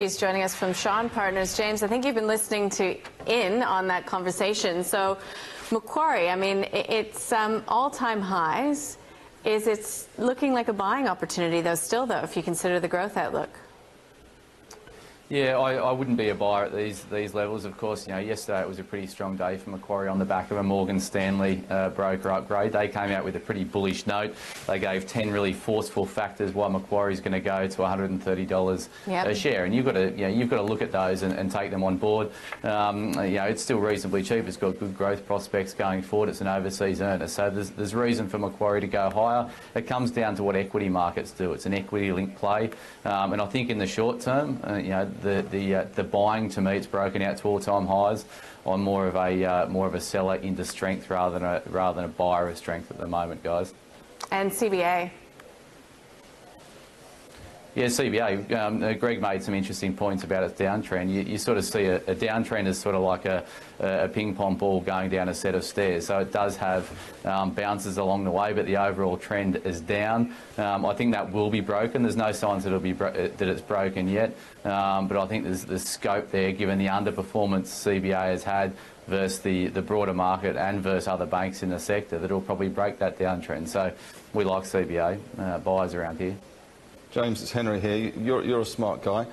He's joining us from Shaw and Partners. James, I think you've been listening in on that conversation. So Macquarie, I mean, it's all-time highs. Is it looking like a buying opportunity, though, if you consider the growth outlook? Yeah, I wouldn't be a buyer at these levels. Of course, you know, yesterday it was a pretty strong day for Macquarie on the back of a Morgan Stanley broker upgrade. They came out with a pretty bullish note. They gave 10 really forceful factors why Macquarie's going to go to $130 a share, and you've got to look at those and take them on board. You know, it's still reasonably cheap. It's got good growth prospects going forward. It's an overseas earner, so there's reason for Macquarie to go higher. It comes down to what equity markets do. It's an equity-linked play, and I think in the short term, you know, the buying, to me, it's broken out to all-time highs. I'm more of a seller into strength rather than a buyer of strength at the moment, guys. And CBA. Yeah, CBA. Greg made some interesting points about its downtrend. You sort of see a downtrend as sort of like a ping pong ball going down a set of stairs. So it does have bounces along the way, but the overall trend is down. I think that will be broken. There's no signs that it's broken yet, but I think there's scope there, given the underperformance CBA has had versus the broader market and versus other banks in the sector, that it'll probably break that downtrend. So we like CBA buyers around here. James, it's Henry here. You're a smart guy.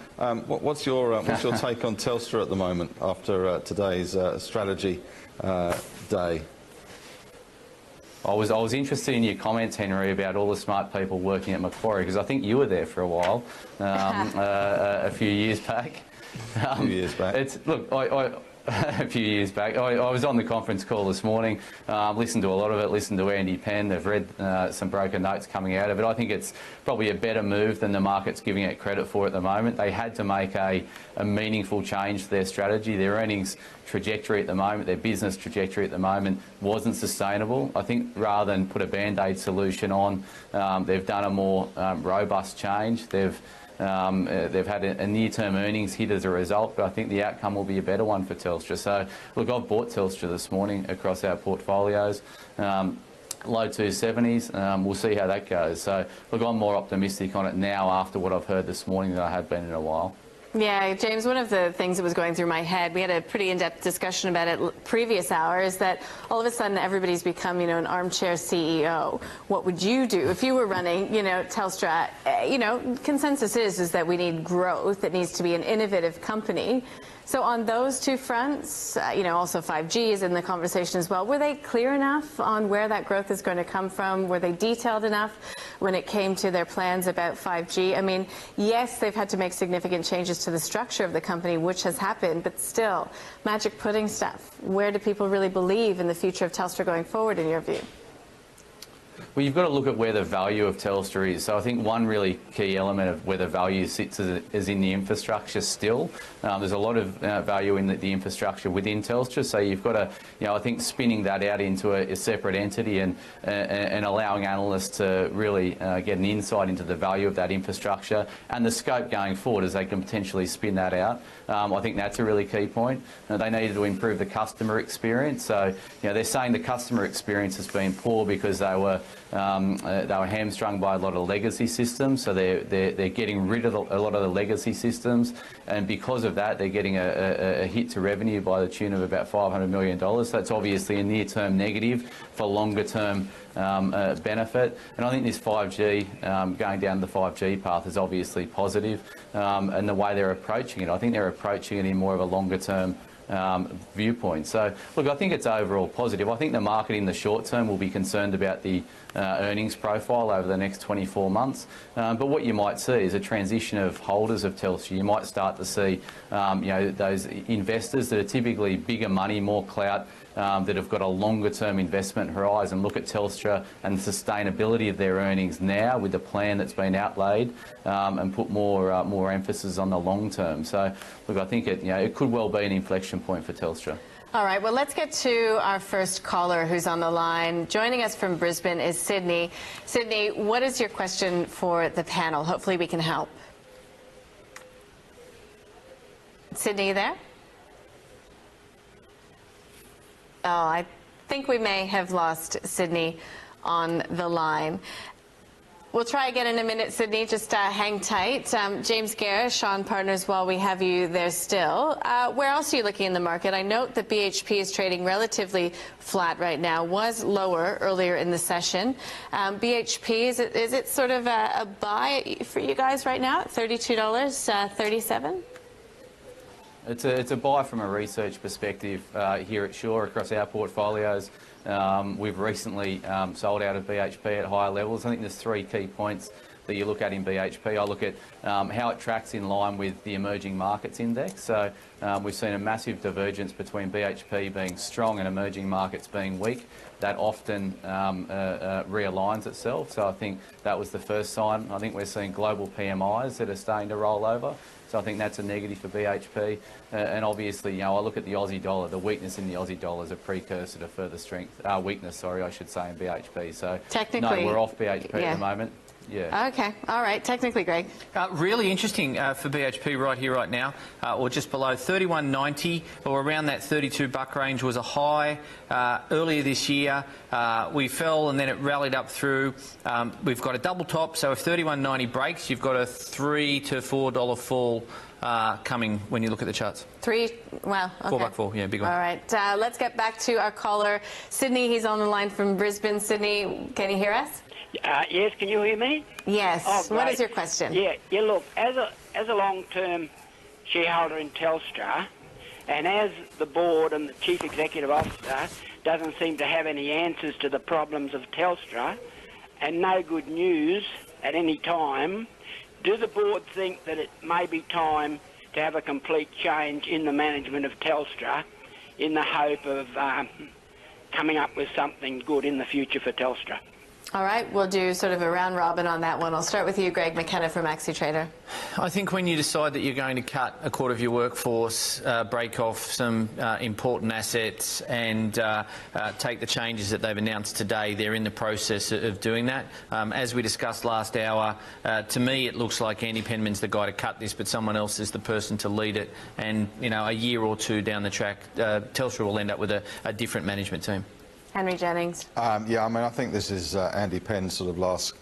What's your take on Telstra at the moment after today's strategy day? I was interested in your comments, Henry, about all the smart people working at Macquarie, because I think you were there for a while, a few years back. A few years back. Look, a few years back. I was on the conference call this morning, listened to a lot of it, listened to Andy Penn. They've read some broken notes coming out of it. I think it's probably a better move than the market's giving it credit for at the moment. They had to make a meaningful change to their strategy. Their earnings trajectory at the moment, their business trajectory at the moment, wasn't sustainable. I think rather than put a band-aid solution on, they've done a more robust change. They've had a near-term earnings hit as a result, but I think the outcome will be a better one for Telstra. So, look, I've bought Telstra this morning across our portfolios. Low 270s. We'll see how that goes. So, look, I'm more optimistic on it now after what I've heard this morning than I have been in a while. Yeah, James, one of the things that was going through my head, we had a pretty in-depth discussion about it previous hours, that all of a sudden everybody's become, you know, an armchair CEO. What would you do if you were running, you know, Telstra? You know, consensus is that we need growth. It needs to be an innovative company. So on those two fronts, you know, also 5G is in the conversation as well. Were they clear enough on where that growth is going to come from? Were they detailed enough when it came to their plans about 5G? I mean, yes, they've had to make significant changes to the structure of the company, which has happened, but still, magic pudding stuff. Where do people really believe in the future of Telstra going forward, in your view? Well, you've got to look at where the value of Telstra is. So I think one really key element of where the value sits is in the infrastructure still. There's a lot of value in the infrastructure within Telstra. So you've got to, you know, I think spinning that out into a separate entity and allowing analysts to really get an insight into the value of that infrastructure and the scope going forward as they can potentially spin that out. I think that's a really key point. They needed to improve the customer experience. So, you know, they're saying the customer experience has been poor because they were hamstrung by a lot of legacy systems, so they're getting rid of a lot of the legacy systems, and because of that they're getting a hit to revenue by the tune of about $500 million. So that's obviously a near-term negative for longer-term benefit. And I think this 5G, going down the 5G path, is obviously positive, and the way they're approaching it, I think they're approaching it in more of a longer-term viewpoint. So, look, I think it's overall positive. I think the market in the short term will be concerned about the earnings profile over the next 24 months. But what you might see is a transition of holders of Telstra. You might start to see, you know, those investors that are typically bigger money, more clout, that have got a longer-term investment horizon, look at Telstra and the sustainability of their earnings now with the plan that's been outlaid, and put more emphasis on the long term. So, look, I think it could well be an inflection point for Telstra. All right, well, let's get to our first caller who's on the line. Joining us from Brisbane is Sydney. Sydney, what is your question for the panel? Hopefully we can help. Sydney, you there? Oh, I think we may have lost Sydney on the line. We'll try again in a minute, Sydney. Just hang tight. James Garish, Shaw and Partners, while we have you there still. Where else are you looking in the market? I note that BHP is trading relatively flat right now, was lower earlier in the session. BHP, is it sort of a buy for you guys right now at $32.37? It's a buy from a research perspective here at Shaw across our portfolios. We've recently sold out of BHP at higher levels. I think there's three key points that you look at in BHP. I look at how it tracks in line with the emerging markets index. So we've seen a massive divergence between BHP being strong and emerging markets being weak. That often realigns itself. So I think that was the first sign. I think we're seeing global PMIs that are starting to roll over. So I think that's a negative for BHP. And obviously, you know, I look at the Aussie dollar. The weakness in the Aussie dollar is a precursor to further weakness, I should say, in BHP. So technically, no, we're off BHP at the moment. Yeah. Okay. All right. Technically, Greg. Really interesting for BHP right here, right now, or just below 31.90 or around that 32 buck range was a high earlier this year. We fell and then it rallied up through. We've got a double top, so if 31.90 breaks, you've got a $3 to $4 fall coming when you look at the charts. Wow. Okay. $4 fall, yeah, big one. All right. Let's get back to our caller, Sydney. He's on the line from Brisbane. Sydney, can you hear us? Yes, can you hear me? Yes. Oh, what is your question? Yeah. Look, as a long-term shareholder in Telstra, and as the board and the chief executive officer doesn't seem to have any answers to the problems of Telstra, and no good news at any time, do the board think that it may be time to have a complete change in the management of Telstra, in the hope of coming up with something good in the future for Telstra? All right, we'll do sort of a round robin on that one. I'll start with you, Greg McKenna from AxiTrader. I think when you decide that you're going to cut a quarter of your workforce, break off some important assets and take the changes that they've announced today, they're in the process of doing that. As we discussed last hour, to me it looks like Andy Penman's the guy to cut this, but someone else is the person to lead it. And, you know, a year or two down the track, Telstra will end up with a different management team. Henry Jennings. Yeah, I mean, I think this is Andy Penn's sort of last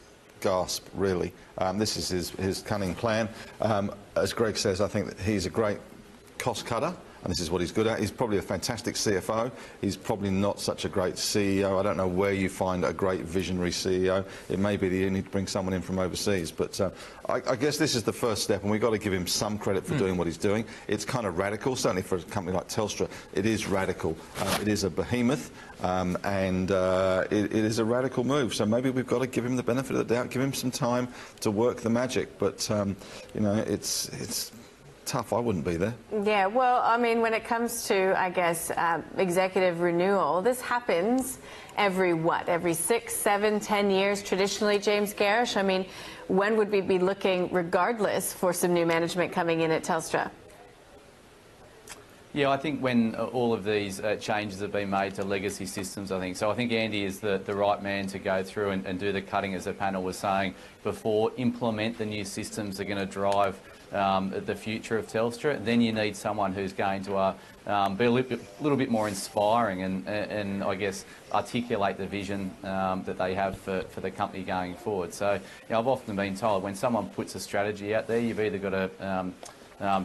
gasp, really. This is his cunning plan. As Greg says, I think that he's a great cost cutter, and this is what he's good at. He's probably a fantastic CFO. He's probably not such a great CEO. I don't know where you find a great visionary CEO. It may be that you need to bring someone in from overseas. But I guess this is the first step, and we've got to give him some credit for doing what he's doing. It's kind of radical, certainly for a company like Telstra. It is radical. It is a behemoth, and it is a radical move. So maybe we've got to give him the benefit of the doubt, give him some time to work the magic. But, you know, it's tough. I wouldn't be there. Yeah, well, I mean, when it comes to, I guess, executive renewal, this happens every 6, 7, 10 years traditionally, James Garish? I mean, when would we be looking, regardless, for some new management coming in at Telstra? Yeah, I think when all of these changes have been made to legacy systems, I think Andy is the right man to go through and do the cutting, as the panel was saying before, implement the new systems that are going to drive the future of Telstra. Then you need someone who's going to be a little bit more inspiring and I guess articulate the vision that they have for the company going forward. So, you know, I've often been told when someone puts a strategy out there, you've either got to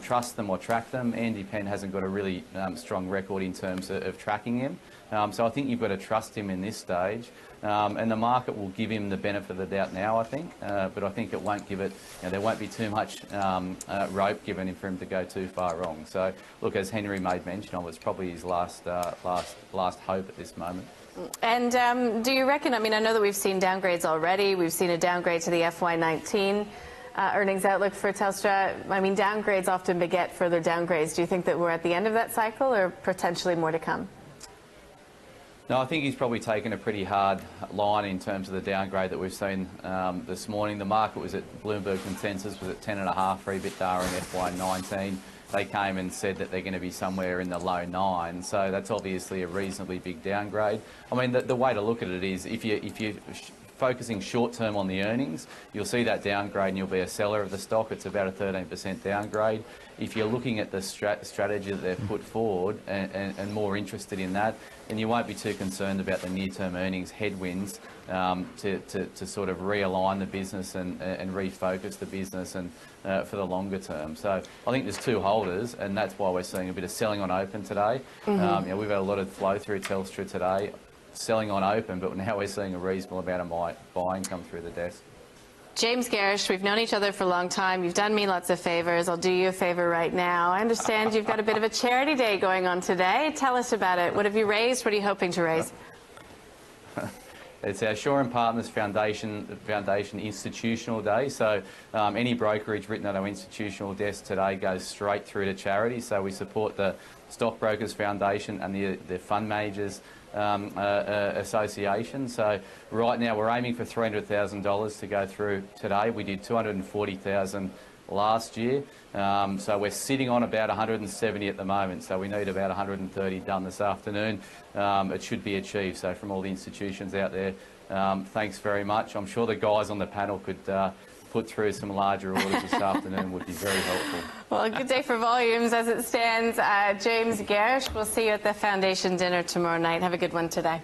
trust them or track them. Andy Penn hasn't got a really strong record in terms of tracking him. So I think you've got to trust him in this stage. And the market will give him the benefit of the doubt now, I think. But I think it won't give it, you know, there won't be too much rope given for him to go too far wrong. So, look, as Henry made mention of, it's probably his last hope at this moment. And do you reckon, I mean, I know that we've seen downgrades already. We've seen a downgrade to the FY19 earnings outlook for Telstra. I mean, downgrades often beget further downgrades. Do you think that we're at the end of that cycle or potentially more to come? No, I think he's probably taken a pretty hard line in terms of the downgrade that we've seen this morning. The market was at Bloomberg consensus was at 10.5 for EBITDA in FY19. They came and said that they're going to be somewhere in the low 9, so that's obviously a reasonably big downgrade. I mean, the way to look at it is if you're focusing short term on the earnings, you'll see that downgrade and you'll be a seller of the stock. It's about a 13% downgrade. If you're looking at the strategy that they've put forward and more interested in that, and you won't be too concerned about the near-term earnings headwinds to sort of realign the business and refocus the business and for the longer term. So I think there's two holders, and that's why we're seeing a bit of selling on open today. You know, we've had a lot of flow through Telstra today, selling on open, but now we're seeing a reasonable amount of buying come through the desk. James Garish, we've known each other for a long time. You've done me lots of favours. I'll do you a favour right now. I understand you've got a bit of a charity day going on today. Tell us about it. What have you raised? What are you hoping to raise? It's our Shaw and Partners Foundation Institutional Day. So any brokerage written at our institutional desk today goes straight through to charity. So we support the Stockbrokers Foundation and the Fund Managers Association. So right now we're aiming for $300,000 to go through today. We did $240,000 last year. So we're sitting on about 170 at the moment. So we need about 130 done this afternoon. It should be achieved. So from all the institutions out there, thanks very much. I'm sure the guys on the panel could put through some larger orders this afternoon would be very helpful. Well, a good day for volumes as it stands. James Garish, we'll see you at the foundation dinner tomorrow night. Have a good one today.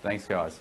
Thanks, guys.